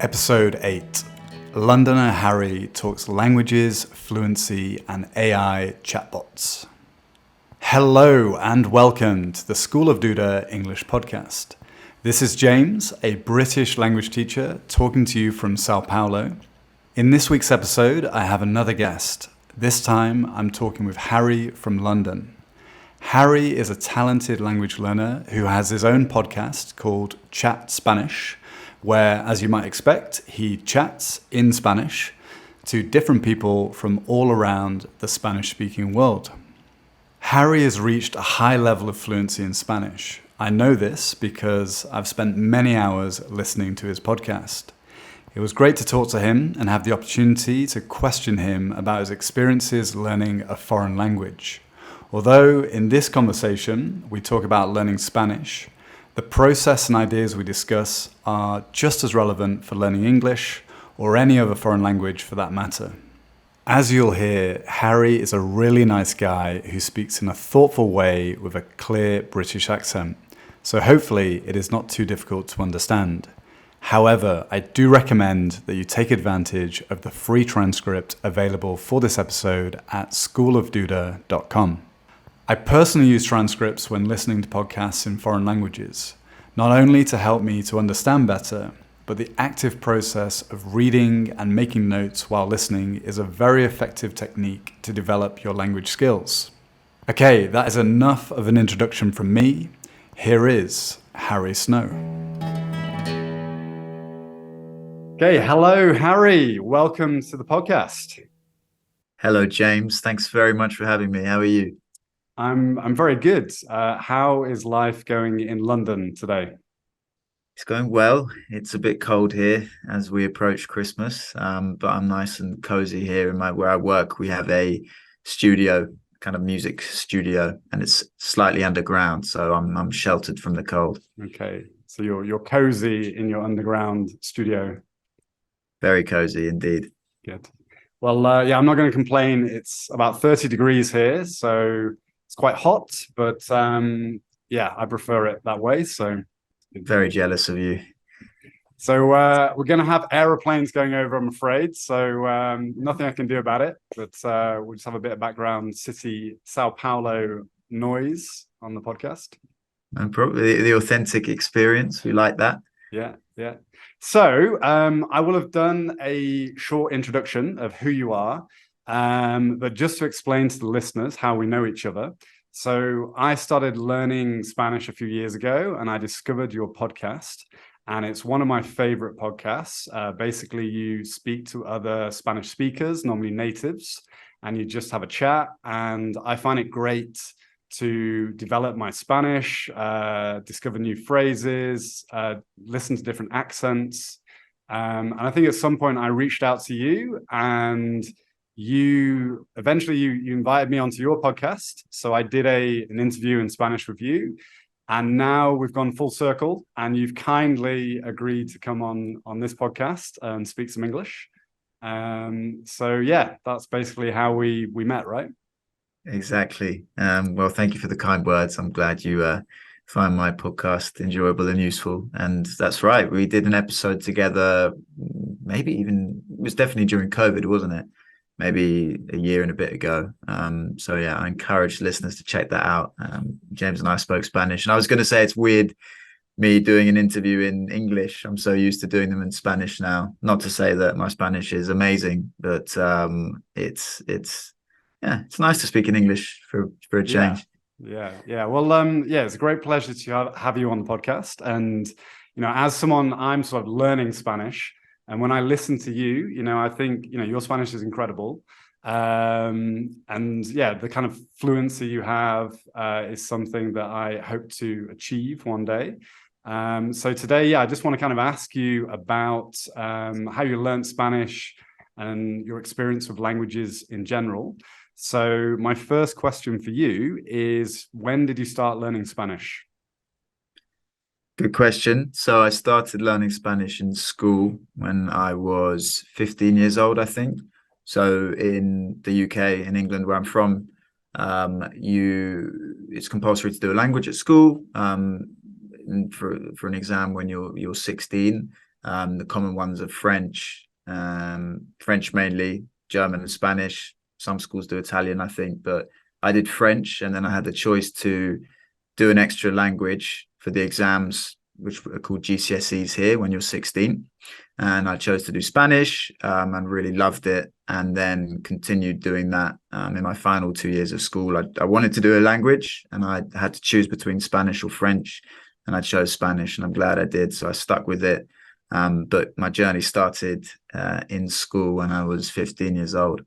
Episode 8. Londoner Harry talks languages, fluency, and AI chatbots. Hello and welcome to the School of Duda English podcast. This is James, a British language teacher, talking to you from Sao Paulo. In this week's episode, I have another guest. This time, I'm talking with Harry from London. Harry is a talented language learner who has his own podcast called Chat Spanish, where, as you might expect, he chats in Spanish to different people from all around the Spanish-speaking world. Harry has reached a high level of fluency in Spanish. I know this because I've spent many hours listening to his podcast. It was great to talk to him and have the opportunity to question him about his experiences learning a foreign language. Although in this conversation we talk about learning Spanish, the process and ideas we discuss are just as relevant for learning English or any other foreign language for that matter. As you'll hear, Harry is a really nice guy who speaks in a thoughtful way with a clear British accent, so hopefully it is not too difficult to understand. However, I do recommend that you take advantage of the free transcript available for this episode at schoolofduda.com. I personally use transcripts when listening to podcasts in foreign languages, not only to help me to understand better, but the active process of reading and making notes while listening is a very effective technique to develop your language skills. Okay, that is enough of an introduction from me. Here is Harry Snow. Okay, hello, Harry. Welcome to the podcast. Hello, James. Thanks very much for having me. How are you? I'm very good. How is life going in London today? It's going well. It's a bit cold here as we approach Christmas, but I'm nice and cozy here in where I work. We have a studio, kind of music studio, and it's slightly underground, so I'm sheltered from the cold. Okay, so you're cozy in your underground studio. Very cozy indeed. Good. Well, I'm not going to complain. It's about 30 degrees here, so it's quite hot, but I prefer it that way. So very jealous of you. So we're going to have aeroplanes going over, I'm afraid. So nothing I can do about it, but we'll just have a bit of background city Sao Paulo noise on the podcast. And probably the authentic experience. We like that. Yeah. So I will have done a short introduction of who you are. But just to explain to the listeners how we know each other. So I started learning Spanish a few years ago and I discovered your podcast. And it's one of my favorite podcasts. Basically, you speak to other Spanish speakers, normally natives, and you just have a chat. And I find it great to develop my Spanish, discover new phrases, listen to different accents. And I think at some point I reached out to you and you invited me onto your podcast. So I did an interview in Spanish with you, and now we've gone full circle and you've kindly agreed to come on this podcast and speak some English. That's basically how we met, right? Exactly. Well, thank you for the kind words. I'm glad you find my podcast enjoyable and useful. And that's right. We did an episode together, it was definitely during COVID, wasn't it? Maybe a year and a bit ago. I encourage listeners to check that out. James and I spoke Spanish, and I was going to say it's weird me doing an interview in English. I'm so used to doing them in Spanish now. Not to say that my Spanish is amazing, but it's nice to speak in English for a change. Yeah. Well, it's a great pleasure to have you on the podcast. And as someone, I'm sort of learning Spanish. And when I listen to you, I think, your Spanish is incredible. The kind of fluency you have is something that I hope to achieve one day. So today, I just want to kind of ask you about how you learned Spanish and your experience with languages in general. So my first question for you is, when did you start learning Spanish? Good question. So I started learning Spanish in school when I was 15 years old, I think. So in the UK, in England, where I'm from, it's compulsory to do a language at school. For an exam when you're 16. The common ones are French mainly, German and Spanish. Some schools do Italian, I think, but I did French, and then I had the choice to do an extra language for the exams, which are called GCSEs here when you're 16. And I chose to do Spanish, and really loved it, and then continued doing that in my final 2 years of school. I wanted to do a language, and I had to choose between Spanish or French, and I chose Spanish, and I'm glad I did. So I stuck with it. But my journey started in school when I was 15 years old.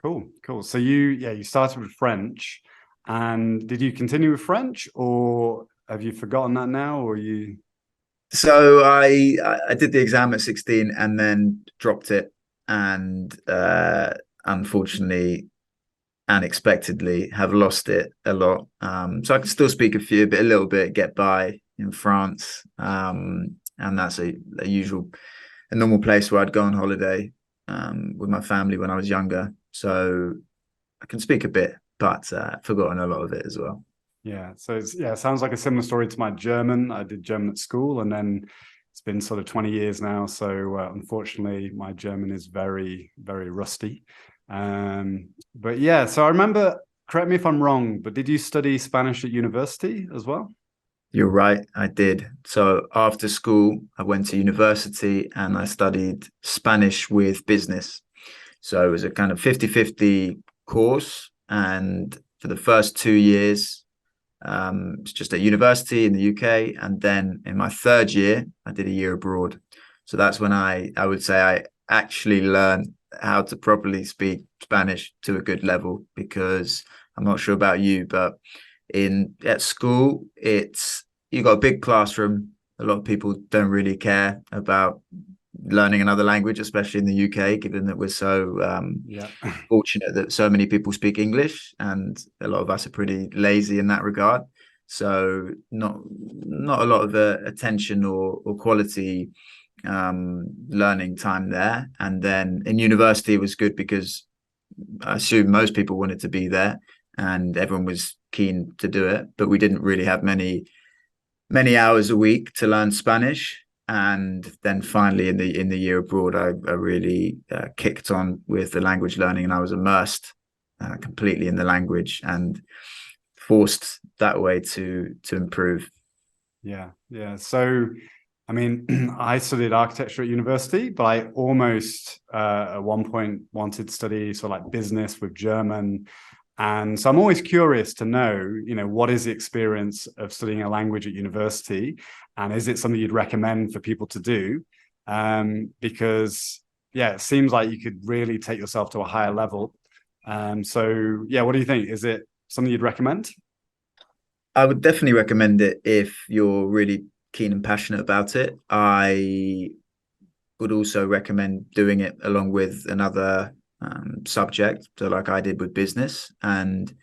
Cool. So you started with French, and did you continue with French, or have you forgotten that now, or you? So I did the exam at 16 and then dropped it, and unfortunately, unexpectedly, have lost it a lot. So I can still speak a little bit, get by in France, and that's a normal place where I'd go on holiday with my family when I was younger. So I can speak a bit, but I've forgotten a lot of it as well. Yeah, so it sounds like a similar story to my German. I did German at school, and then it's been sort of 20 years now. So unfortunately, my German is very, very rusty. But yeah, so I remember, correct me if I'm wrong, but did you study Spanish at university as well? You're right, I did. So after school, I went to university and I studied Spanish with business. So it was a kind of 50-50 course. And for the first 2 years, it's just at university in the UK. And then in my third year, I did a year abroad. So that's when I would say I actually learned how to properly speak Spanish to a good level, because I'm not sure about you, but at school, you got a big classroom. A lot of people don't really care about learning another language, especially in the UK, given that we're so fortunate that so many people speak English, and a lot of us are pretty lazy in that regard. So not a lot of attention or quality learning time there. And then in university, it was good because I assume most people wanted to be there, and everyone was keen to do it, but we didn't really have many hours a week to learn Spanish. And then finally, in the year abroad, I really kicked on with the language learning, and I was immersed completely in the language and forced that way to improve. Yeah. So, I mean, I studied architecture at university, but I almost at one point wanted to study sort of like business with German. And so I'm always curious to know, what is the experience of studying a language at university? And is it something you'd recommend for people to do? Because, yeah, it seems like you could really take yourself to a higher level. So, yeah, what do you think? Is it something you'd recommend? I would definitely recommend it if you're really keen and passionate about it. I would also recommend doing it along with another subject, so like I did with business. And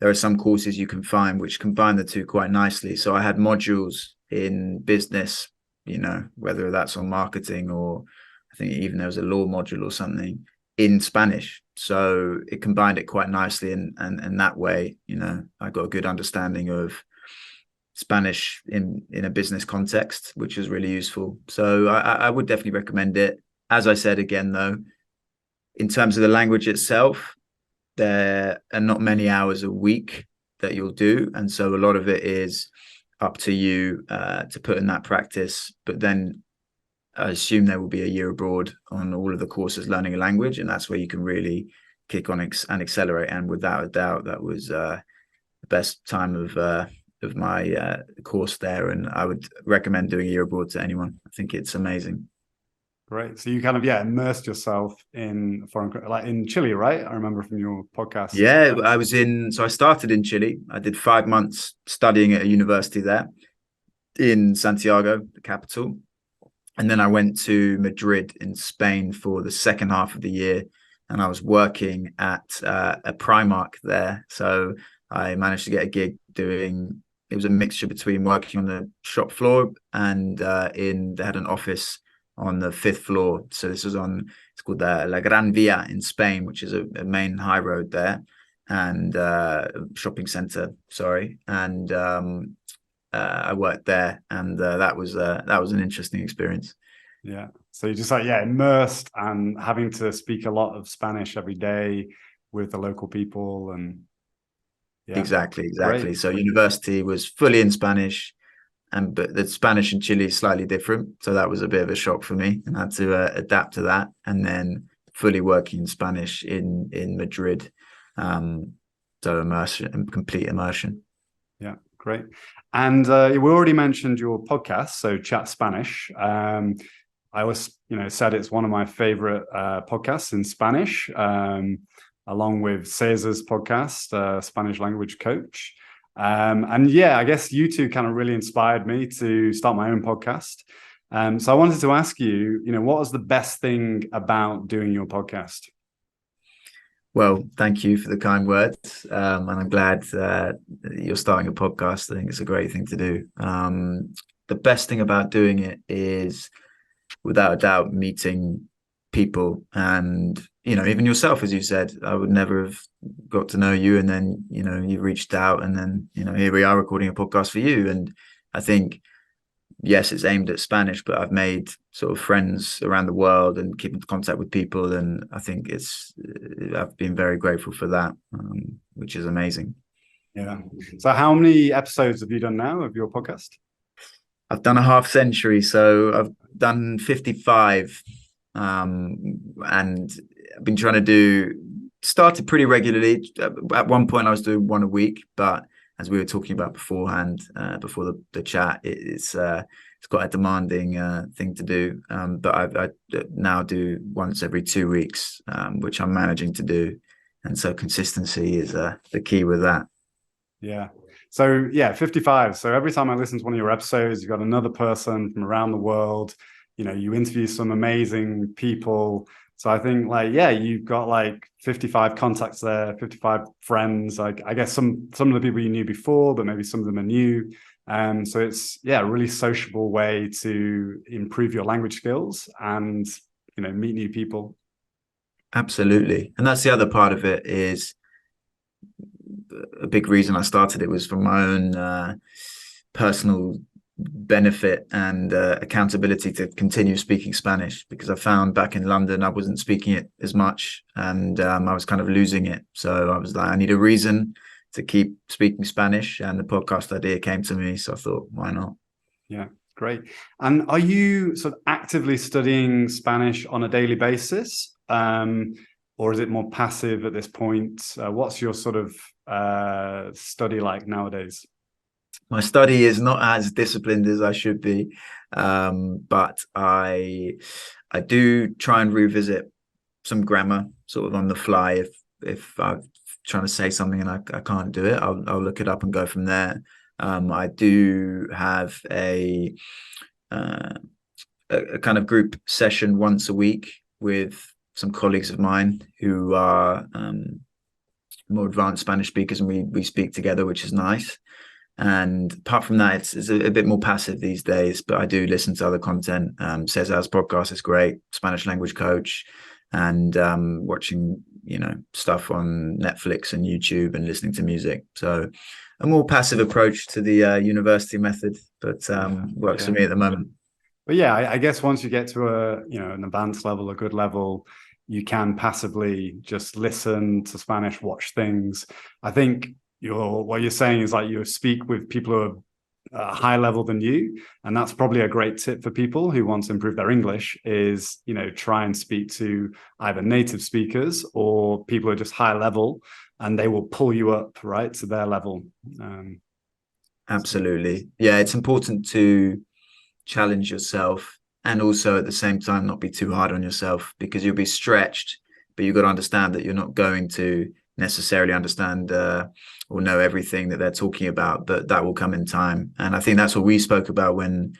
there are some courses you can find which combine the two quite nicely. So I had modules in business, whether that's on marketing, or I think even there was a law module or something in Spanish. So it combined it quite nicely, and that way, I got a good understanding of Spanish in a business context, which is really useful. So I would definitely recommend it. As I said again, though, in terms of the language itself, there are not many hours a week that you'll do, and so a lot of it is up to you to put in that practice. But then I assume there will be a year abroad on all of the courses learning a language, and that's where you can really kick on and accelerate. And without a doubt, that was the best time of my course there, and I would recommend doing a year abroad to anyone. I think it's amazing. Great. So you kind of immersed yourself in like in Chile, right? I remember from your podcast. Yeah, so I started in Chile. I did 5 months studying at a university there in Santiago, the capital. And then I went to Madrid in Spain for the second half of the year, and I was working at a Primark there. So I managed to get a gig it was a mixture between working on the shop floor and they had an office on the fifth floor. So this was it's called La Gran Via in Spain, which is a main high road there, and shopping center, sorry. And I worked there, and that was an interesting experience. Yeah. So you're just like, yeah, immersed and having to speak a lot of Spanish every day with the local people. And yeah, Exactly. great. So university was fully in Spanish, and but the Spanish in Chile is slightly different, so that was a bit of a shock for me, and I had to adapt to that. And then fully working in Spanish in Madrid, um, so immersion, complete immersion. Yeah, great. And we already mentioned your podcast, so Chat Spanish. I always, said it's one of my favorite podcasts in Spanish, along with Cesar's podcast, Spanish Language Coach. And yeah, I guess you two kind of really inspired me to start my own podcast. So I wanted to ask you, what was the best thing about doing your podcast? Well, thank you for the kind words, and I'm glad you're starting a podcast. I think it's a great thing to do. The best thing about doing it is, without a doubt, meeting people, and even yourself, as you said. I would never have got to know you, and then you reached out, and then here we are recording a podcast for you. And I think, yes, it's aimed at Spanish, but I've made sort of friends around the world and keep in contact with people, and I think I've been very grateful for that, which is amazing. Yeah. So how many episodes have you done now of your podcast? I've done a half century, so I've done 55, and I've been trying to started pretty regularly. At one point, I was doing one a week, but as we were talking about beforehand, before the chat, it's quite a demanding thing to do. But I now do once every 2 weeks, which I'm managing to do, and so consistency is the key with that. Yeah. So yeah, 55. So every time I listen to one of your episodes, you've got another person from around the world. You interview some amazing people. So I think you've got 55 contacts there, 55 friends. Like I guess some of the people you knew before, but maybe some of them are new. So it's a really sociable way to improve your language skills and meet new people. Absolutely. And that's the other part of it. Is a big reason I started it was for my own personal benefit and accountability to continue speaking Spanish, because I found back in London I wasn't speaking it as much, and I was kind of losing it. So I was like, I need a reason to keep speaking Spanish, and the podcast idea came to me. So I thought, why not? Yeah, great. And are you sort of actively studying Spanish on a daily basis? Or is it more passive at this point? What's your sort of study like nowadays? My study is not as disciplined as I should be, but I do try and revisit some grammar sort of on the fly. If I'm trying to say something and I can't do it, I'll look it up and go from there. I do have a kind of group session once a week with some colleagues of mine who are more advanced Spanish speakers, and we speak together, which is nice. And apart from that, it's a bit more passive these days, but I do listen to other content. Cesar's podcast is great, Spanish Language Coach, and watching stuff on Netflix and YouTube and listening to music. So a more passive approach to the university method, but works for me at the moment. But yeah, I guess once you get to an advanced level, a good level, you can passively just listen to Spanish, watch things. I think what you're saying is you speak with people who are a higher level than you, and that's probably a great tip for people who want to improve their English is try and speak to either native speakers or people who are just high level, and they will pull you up right to their level. Absolutely. Yeah, it's important to challenge yourself, and also at the same time not be too hard on yourself, because you'll be stretched, but you've got to understand that you're not going to necessarily understand or know everything that they're talking about, but that will come in time. And I think that's what we spoke about when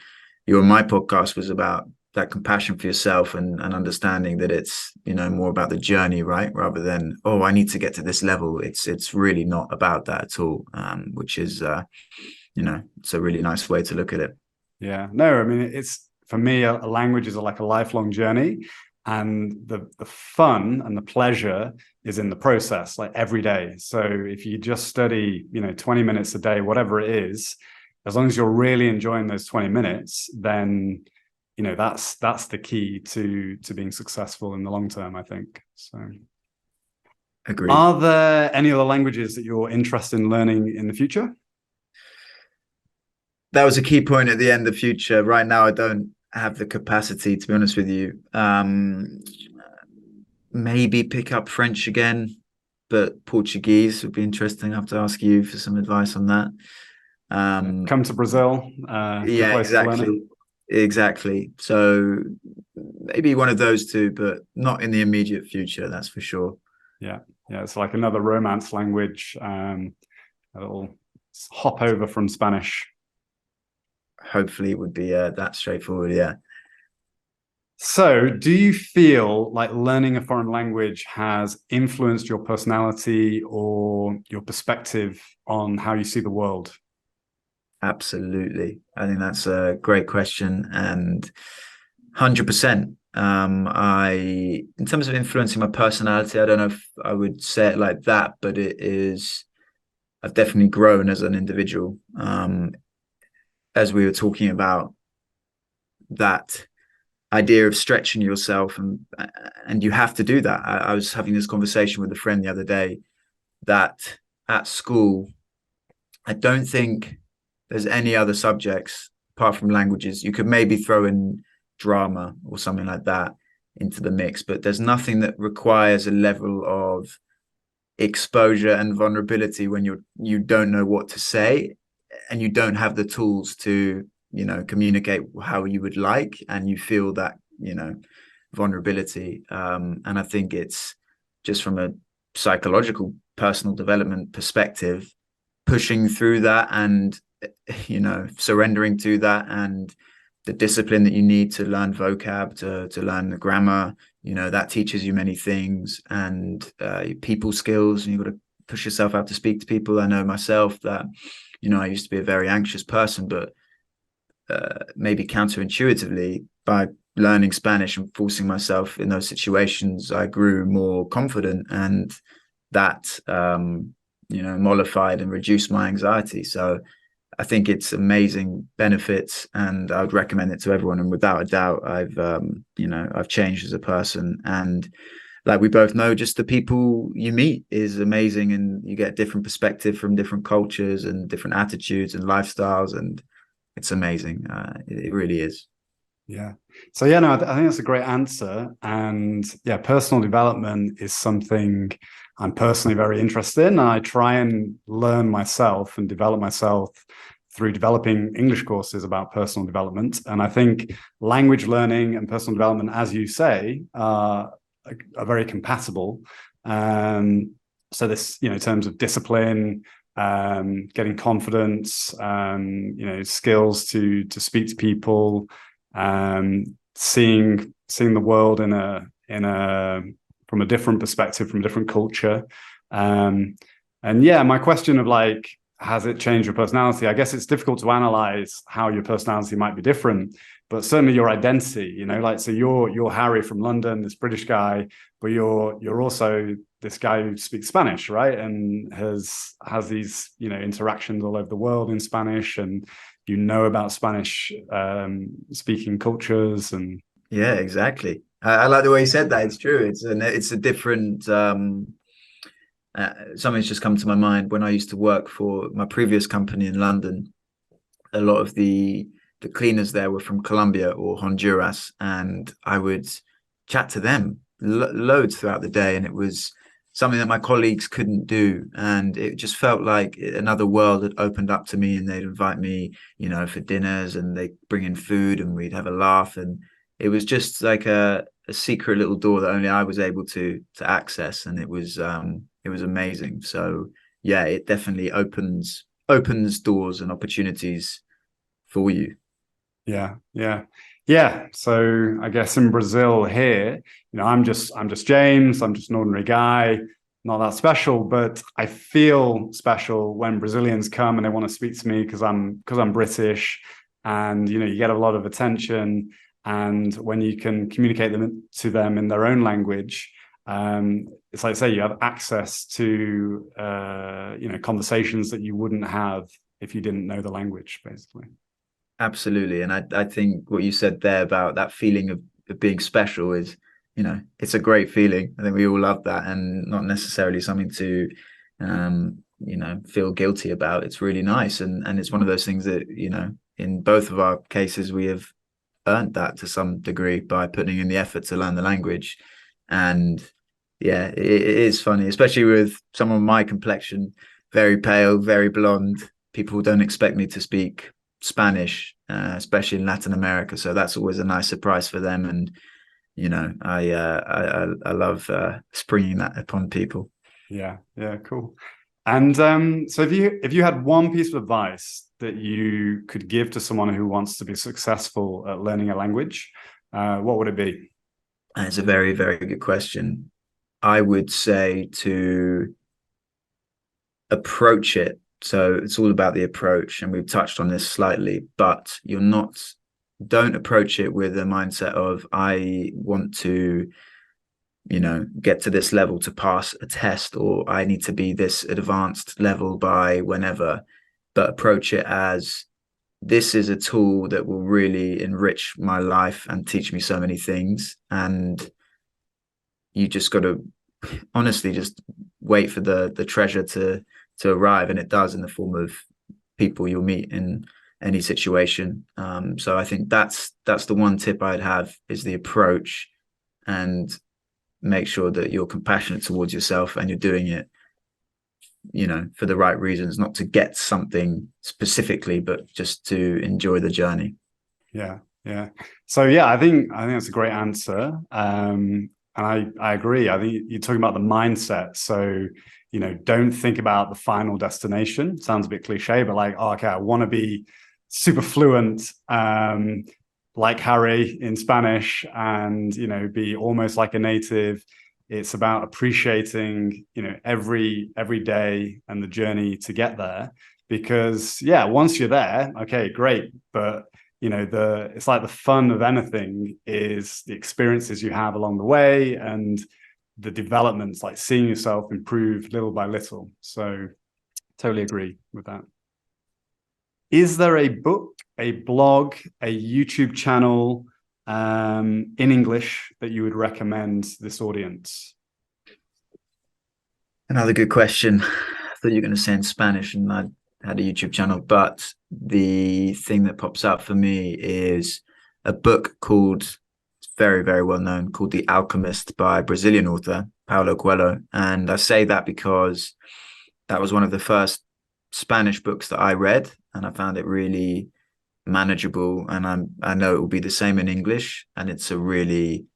you were on my podcast, was about that compassion for yourself and understanding that it's more about the journey, right, rather than, oh, I need to get to this level. It's really not about that at all, which is it's a really nice way to look at it. Yeah, no, I mean, it's for me, a language is like a lifelong journey, and the fun and the pleasure is in the process, like every day. So if you just study 20 minutes a day, whatever it is, as long as you're really enjoying those 20 minutes, then that's the key to being successful in the long term, I think. So, Agreed. are there any other languages that you're interested in learning in the future? That was a key point at the end of future. Right now, I don't have the capacity, to be honest with you. Maybe pick up French again, but Portuguese would be interesting. I have to ask you for some advice on that. Come to Brazil, good Yeah, place to learn it. exactly. So maybe one of those two, but not in the immediate future, that's for sure. Yeah, it's like another Romance language. A little hop over from Spanish. Hopefully, it would be that straightforward. Yeah. So, do you feel like learning a foreign language has influenced your personality or your perspective on how you see the world? Absolutely. I think that's a great question, and 100%. In terms of influencing my personality, I don't know if I would say it like that, but I've definitely grown as an individual. As we were talking about that idea of stretching yourself, and you have to do that. I was having this conversation with a friend the other day that at school, I don't think there's any other subjects apart from languages. You could maybe throw in drama or something like that into the mix, but there's nothing that requires a level of exposure and vulnerability when you don't know what to say and you don't have the tools to communicate how you would like, and you feel that vulnerability. And I think it's just from a psychological personal development perspective, pushing through that and surrendering to that, and the discipline that you need to learn vocab, to learn the grammar, that teaches you many things, and people skills, and you've got to push yourself out to speak to people. I know myself that I used to be a very anxious person, but maybe counterintuitively, by learning Spanish and forcing myself in those situations, I grew more confident, and that mollified and reduced my anxiety. So I think it's amazing benefits, and I would recommend it to everyone. And without a doubt, I've changed as a person. And like we both know, just the people you meet is amazing, and you get different perspective from different cultures and different attitudes and lifestyles, and it's amazing. It really is. Yeah. So yeah, no, I think that's a great answer. And yeah, personal development is something I'm personally very interested in. I try and learn myself and develop myself through developing English courses about personal development. And I think language learning and personal development, as you say, are very compatible. So this, in terms of discipline, getting confidence, skills to speak to people, seeing the world in a from a different perspective, from a different culture. And yeah, my question of like, has it changed your personality? I guess it's difficult to analyze how your personality might be different, but certainly your identity, like, so you're Harry from London, this British guy, but you're also this guy who speaks Spanish, right? And has these, interactions all over the world in Spanish, and about Spanish speaking cultures. And yeah, exactly. I like the way you said that. It's true. It's a different something's just come to my mind. When I used to work for my previous company in London, a lot of the cleaners there were from Colombia or Honduras, and I would chat to them loads throughout the day, and it was something that my colleagues couldn't do, and it just felt like another world had opened up to me, and they'd invite me for dinners, and they'd bring in food, and we'd have a laugh, and it was just like a secret little door that only I was able to access, and it was amazing. So yeah, it definitely opens doors and opportunities for you. Yeah. So I guess in Brazil here, I'm just James. I'm just an ordinary guy, not that special. But I feel special when Brazilians come and they want to speak to me because I'm British, and you get a lot of attention. And when you can communicate to them in their own language, it's like, say, you have access to conversations that you wouldn't have if you didn't know the language, basically. Absolutely. And I think what you said there about that feeling of being special is, it's a great feeling. I think we all love that, and not necessarily something to feel guilty about. It's really nice. And it's one of those things that, in both of our cases, we have earned that to some degree by putting in the effort to learn the language. And yeah, it is funny, especially with someone of my complexion, very pale, very blonde. People don't expect me to speak Spanish, especially in Latin America. So that's always a nice surprise for them. And I love springing that upon people. Yeah, yeah, cool. And so if you had one piece of advice that you could give to someone who wants to be successful at learning a language, what would it be? And it's a very, very good question. I would say to approach it. So it's all about the approach, and we've touched on this slightly, but don't approach it with a mindset of, I want to, get to this level to pass a test, or I need to be this advanced level by whenever, but approach it as, this is a tool that will really enrich my life and teach me so many things. And you just got to honestly just wait for the treasure to arrive, and it does, in the form of people you'll meet in any situation. So I think that's the one tip I'd have, is the approach, and make sure that you're compassionate towards yourself and you're doing it, for the right reasons, not to get something specifically, but just to enjoy the journey. Yeah, yeah. So yeah, I think that's a great answer. And I agree. I think you're talking about the mindset. So, don't think about the final destination. Sounds a bit cliche, but like, oh, okay, I want to be super fluent, like Harry in Spanish, and be almost like a native. It's about appreciating, every day and the journey to get there. Because yeah, once you're there, okay, great, but it's like the fun of anything is the experiences you have along the way and the developments, like seeing yourself improve little by little. So totally agree with that. Is there a book, a blog, a YouTube channel in English that you would recommend this audience? Another good question. I thought you were going to say in Spanish, and I had a YouTube channel, but the thing that pops out for me is a book called, very, very well known, called The Alchemist, by Brazilian author Paulo Coelho. And I say that because that was one of the first Spanish books that I read, and I found it really manageable. And I know it will be the same in English, and it's a really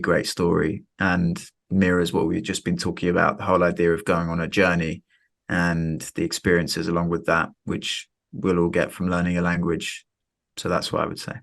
great story, and mirrors what we've just been talking about, the whole idea of going on a journey and the experiences along with that, which we'll all get from learning a language. So that's what I would say.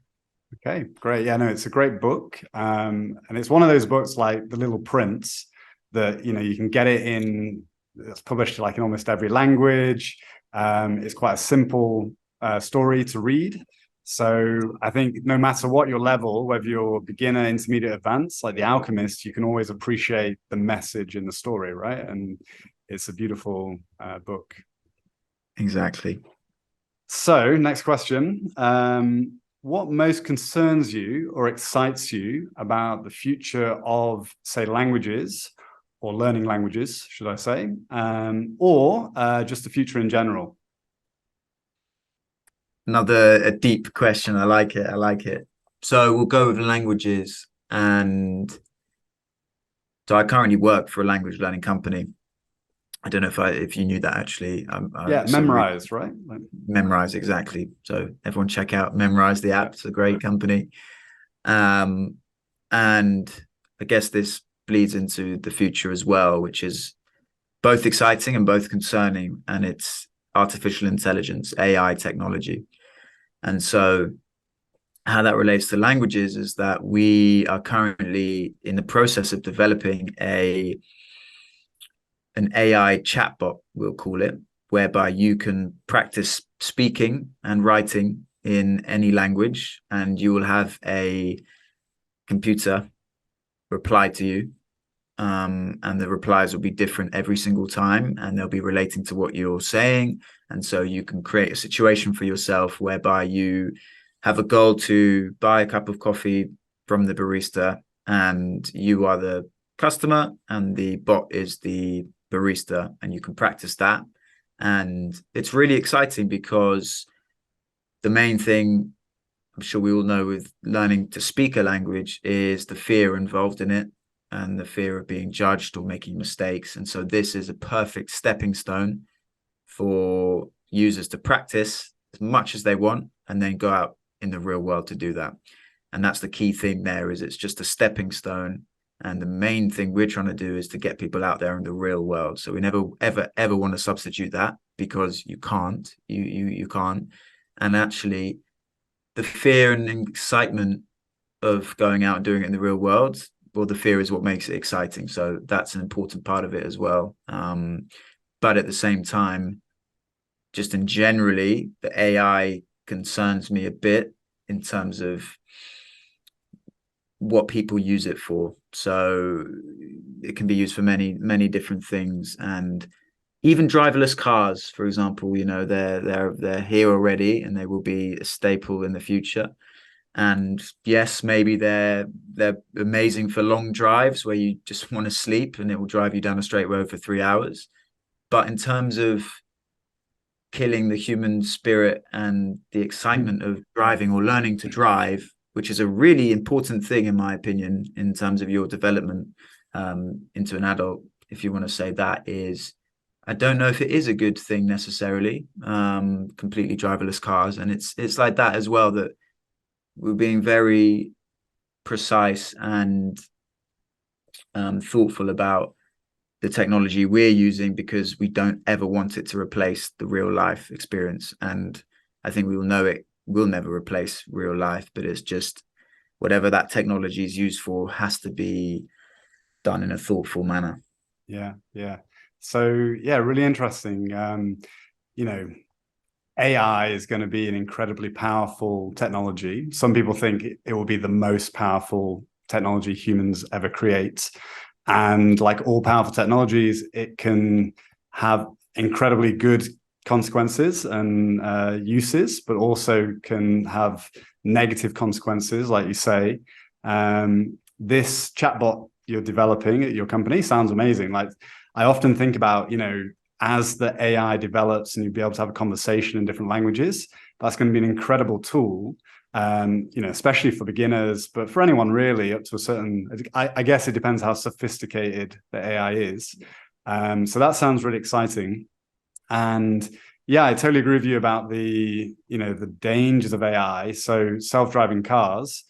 Okay, great. Yeah, no, it's a great book. And it's one of those books like The Little Prince that, you can get it in, it's published like in almost every language. It's quite a simple story to read. So I think no matter what your level, whether you're beginner, intermediate, advanced, like The Alchemist, you can always appreciate the message in the story, right? And it's a beautiful book. Exactly. So next question. What most concerns you or excites you about the future of, say, languages, or learning languages, should I say, or just the future in general? Another a deep question. I like it. I like it. So we'll go with languages. And so I currently work for a language learning company. I don't know if you knew that, actually. Yeah, memorize, right? Memrise, exactly. So everyone check out Memrise, the app. It's a great company. Um, and I guess this bleeds into the future as well, which is both exciting and both concerning. And it's artificial intelligence, AI technology. And so how that relates to languages is that we are currently in the process of developing an AI chatbot, we'll call it, whereby you can practice speaking and writing in any language, and you will have a computer reply to you and the replies will be different every single time, and they'll be relating to what you're saying. And so you can create a situation for yourself whereby you have a goal to buy a cup of coffee from the barista, and you are the customer and the bot is the barista, and you can practice that. And it's really exciting because the main thing I'm sure we all know with learning to speak a language is the fear involved in it and the fear of being judged or making mistakes. And so this is a perfect stepping stone for users to practice as much as they want and then go out in the real world to do that. And that's the key thing there, is it's just a stepping stone. And the main thing we're trying to do is to get people out there in the real world. So we never, ever want to substitute that, because you can't. You can't. And actually, the fear and excitement of going out and doing it in the real world, well, the fear is what makes it exciting. So that's an important part of it as well. But at the same time, just in generally, the AI concerns me a bit in terms of what people use it for. So it can be used for many different things. And even driverless cars, for example, they're here already, and they will be a staple in the future. And yes, maybe they're amazing for long drives where you just want to sleep and it will drive you down a straight road for 3 hours. But in terms of killing the human spirit and the excitement of driving or learning to drive, which is a really important thing, in my opinion, in terms of your development into an adult, if you want to say that, is I don't know if it is a good thing necessarily, completely driverless cars. And it's like that as well, that we're being very precise and thoughtful about the technology we're using, because we don't ever want it to replace the real life experience. And I think we will know it will never replace real life, but it's just whatever that technology is used for has to be done in a thoughtful manner. Yeah. So yeah, really interesting. AI is going to be an incredibly powerful technology. Some people think it will be the most powerful technology humans ever create. And like all powerful technologies, it can have incredibly good consequences and uses, but also can have negative consequences, like you say. This chatbot you're developing at your company sounds amazing. Like, I often think about, as the AI develops and you'll be able to have a conversation in different languages, that's going to be an incredible tool, especially for beginners, but for anyone really up to a certain, I guess it depends how sophisticated the AI is. So that sounds really exciting. And yeah, I totally agree with you about the dangers of AI. So self-driving cars,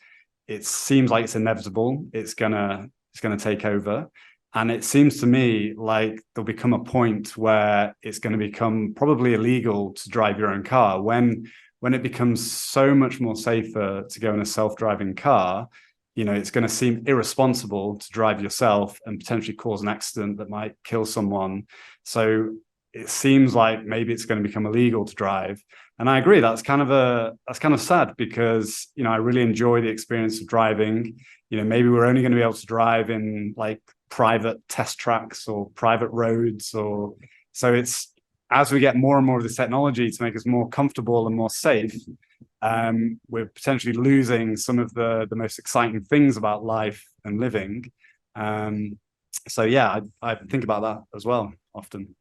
it seems like it's inevitable. It's gonna take over. And it seems to me like there'll become a point where it's going to become probably illegal to drive your own car. When it becomes so much more safer to go in a self-driving car, it's going to seem irresponsible to drive yourself and potentially cause an accident that might kill someone. So it seems like maybe it's going to become illegal to drive. And I agree, that's kind of sad, because I really enjoy the experience of driving. Maybe we're only going to be able to drive in like private test tracks or private roads, or so it's as we get more and more of this technology to make us more comfortable and more safe, we're potentially losing some of the most exciting things about life and living. So yeah, I think about that as well often.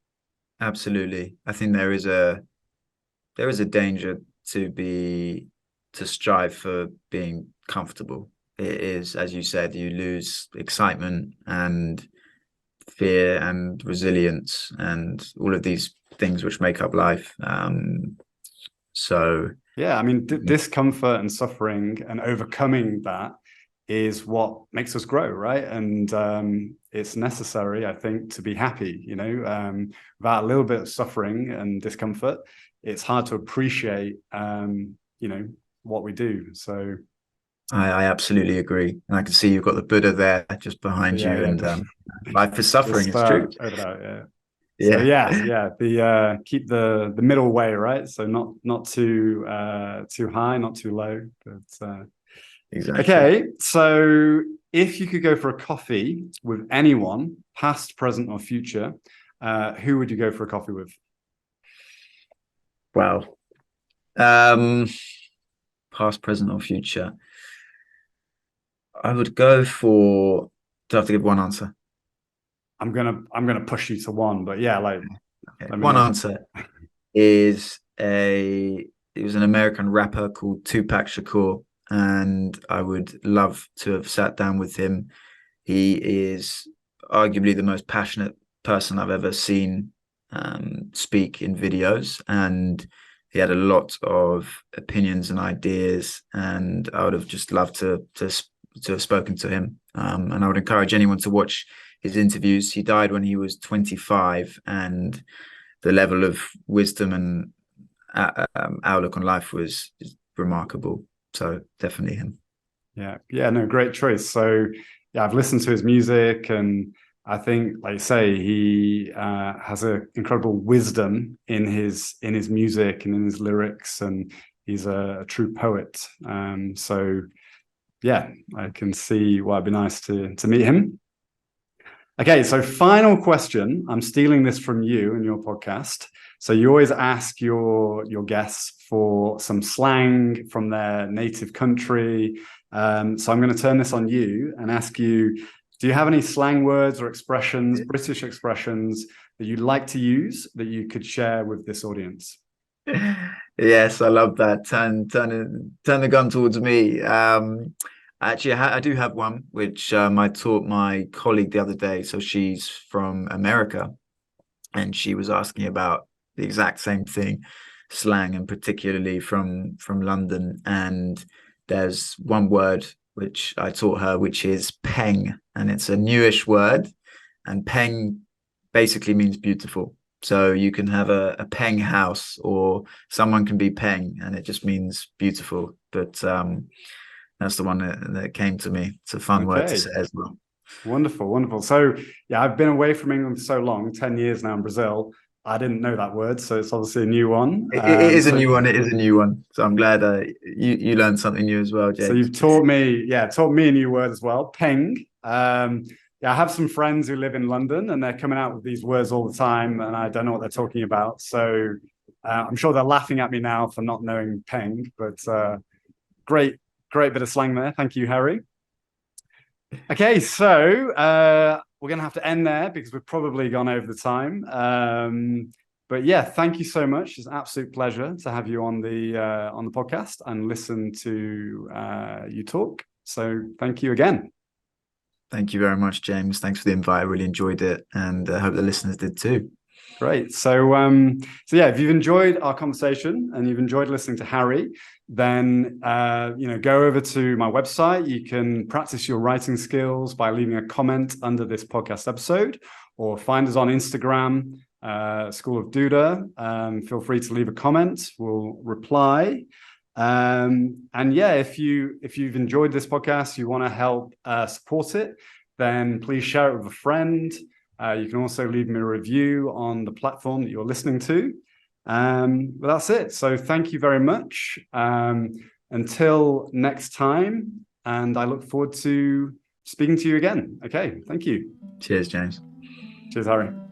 Absolutely. I think there is a danger to strive for being comfortable. It is, as you said, you lose excitement and fear and resilience and all of these things which make up life. So yeah, I mean, discomfort and suffering and overcoming that is what makes us grow, right? And it's necessary, I think, to be happy. Without a little bit of suffering and discomfort, it's hard to appreciate what we do. So I absolutely agree. And I can see you've got the Buddha there just behind you. yeah, And life is suffering, it's true. Over that, yeah. So Yeah. the keep the middle way, right? So not too high, not too low. But Exactly. okay, so if you could go for a coffee with anyone, past, present, or future, who would you go for a coffee with? Wow. Past, present, or future. I would go for. Do I have to give one answer? I'm gonna push you to one, but yeah, like Okay. let me One know. answer is it was an American rapper called Tupac Shakur, and I would love to have sat down with him. He is arguably the most passionate person I've ever seen speak in videos, and he had a lot of opinions and ideas, and I would have just loved to have spoken to him. And I would encourage anyone to watch his interviews. He died when he was 25, and the level of wisdom and outlook on life was remarkable. So definitely him. Yeah, no, great choice. So yeah, I've listened to his music, and I think, like you say, he has an incredible wisdom in his music and in his lyrics, and he's a true poet. So yeah, I can see why it'd be nice to meet him. Okay, so final question. I'm stealing this from you in your podcast. So you always ask your guests for some slang from their native country. So I'm going to turn this on you and ask you, do you have any slang words or expressions, British expressions, that you'd like to use that you could share with this audience? Yes, I love that. Turn the gun towards me. Actually, I do have one which I taught my colleague the other day. So she's from America, and she was asking about the exact same thing, slang, and particularly from London. And there's one word which I taught her, which is peng, and it's a newish word, and peng basically means beautiful. So you can have a peng house, or someone can be peng, and it just means beautiful. But that's the one that came to me. It's a fun word to Okay. say as well. Wonderful, wonderful. So yeah, I've been away from England for so long, 10 years now in Brazil. I didn't know that word, so it's obviously a new one. It is a new one. It is a new one. So I'm glad you learned something new as well, So James. you've taught me a new word as well, peng. Yeah, I have some friends who live in London, and they're coming out with these words all the time, and I don't know what they're talking about. So I'm sure they're laughing at me now for not knowing peng, but great, great bit of slang there. Thank you, Harry. Okay, so we're going to have to end there because we've probably gone over the time. But yeah, thank you so much. It's an absolute pleasure to have you on the podcast and listen to you talk. So thank you again. Thank you very much, James. Thanks for the invite. I really enjoyed it, and I hope the listeners did too. Great. So yeah, if you've enjoyed our conversation and you've enjoyed listening to Harry, then go over to my website. You can practice your writing skills by leaving a comment under this podcast episode, or find us on Instagram, School of Duda. Feel free to leave a comment. We'll reply. And yeah, if you've enjoyed this podcast, you want to help support it, then please share it with a friend. You can also leave me a review on the platform that you're listening to. But that's it. So thank you very much. Until next time, and I look forward to speaking to you again. Okay, thank you. Cheers, James. Cheers, Harry.